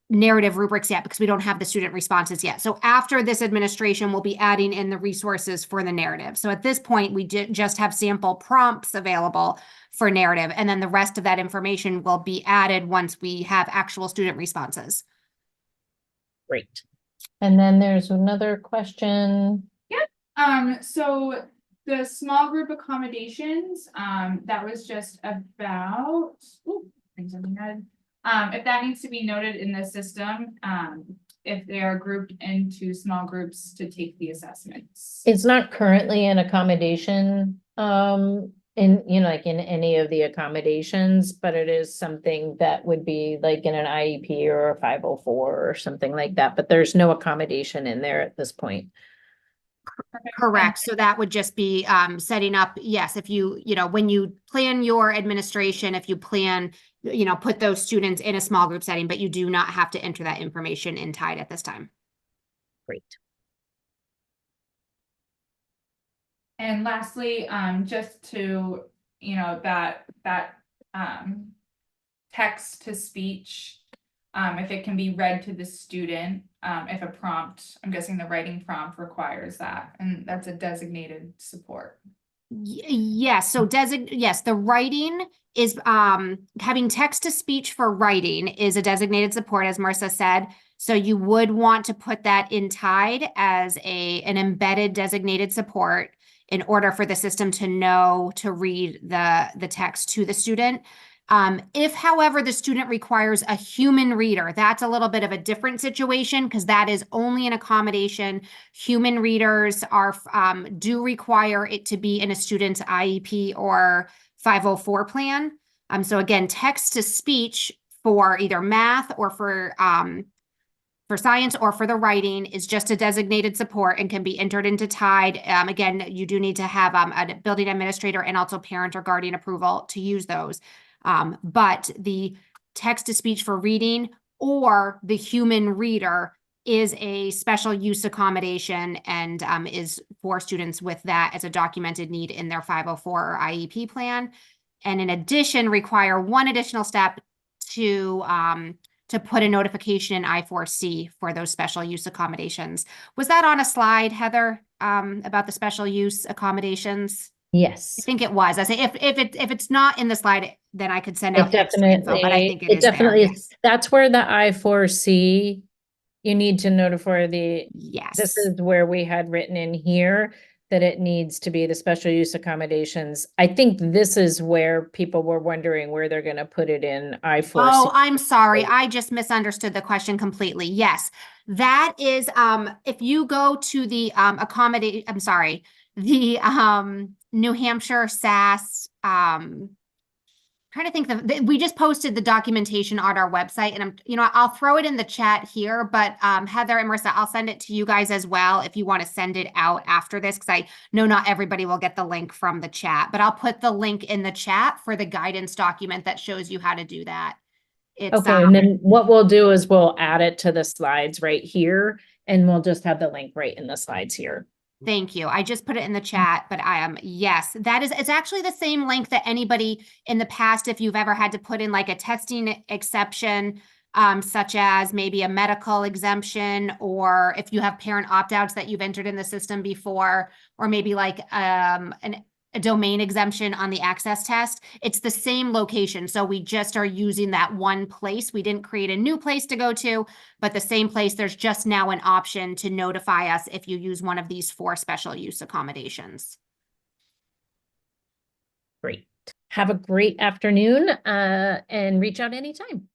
narrative rubrics yet, because we don't have the student responses yet. So after this administration, we'll be adding in the resources for the narrative. So at this point, we just have sample prompts available for narrative, and then the rest of that information will be added once we have actual student responses. Great. And then there's another question. So the small group accommodations, that was just about, things have been added. If that needs to be noted in the system, if they are grouped into small groups to take the assessments. It's not currently an accommodation, like in any of the accommodations, but it is something that would be like in an IEP or a 504 or something like that, but there's no accommodation in there at this point. Correct. So that would just be setting up, yes, if you when you plan your administration, if you plan, put those students in a small group setting, but you do not have to enter that information in TIDE at this time. Great. And lastly, just to, that text to speech, if it can be read to the student, if a prompt, I'm guessing the writing prompt requires that, and that's a designated support. Yes. So yes, the writing is having text to speech for writing is a designated support, as Marissa said. So you would want to put that in TIDE as an embedded designated support in order for the system to know to read the text to the student. If, however, the student requires a human reader, that's a little bit of a different situation, because that is only an accommodation. Human readers do require it to be in a student's IEP or 504 plan. So again, text to speech for either math or for science or for the writing is just a designated support and can be entered into TIDE. Again, you do need to have a building administrator and also parent or guardian approval to use those. But the text to speech for reading or the human reader is a special use accommodation and is for students with that as a documented need in their 504 or IEP plan. And in addition, require one additional step to put a notification in I4C for those special use accommodations. Was that on a slide, Heather, about the special use accommodations? Yes. I think it was. I say if it's not in the slide, then I could send out It extra info, but I think it is definitely there. is. That's where the I4C, you need to notify Yes. This is where we had written in here that it needs to be the special use accommodations. I think this is where people were wondering where they're going to put it in I4C. Oh, I'm sorry. I just misunderstood the question completely. Yes, that is, if you go to the New Hampshire SAS, trying to think we just posted the documentation on our website, and I'll throw it in the chat here, but Heather and Marissa, I'll send it to you guys as well if you want to send it out after this, because I know not everybody will get the link from the chat, but I'll put the link in the chat for the guidance document that shows you how to do that. Okay, and then what we'll do is we'll add it to the slides right here, and we'll just have the link right in the slides here. Thank you. I just put it in the chat, but yes, it's actually the same link that anybody in the past, if you've ever had to put in like a testing exception, such as maybe a medical exemption, or if you have parent opt-outs that you've entered in the system before, or maybe like an a domain exemption on the access test. It's the same location, so we just are using that one place. We didn't create a new place to go to, but the same place. There's just now an option to notify us if you use one of these 4 special use accommodations. Great. Have a great afternoon, and reach out anytime.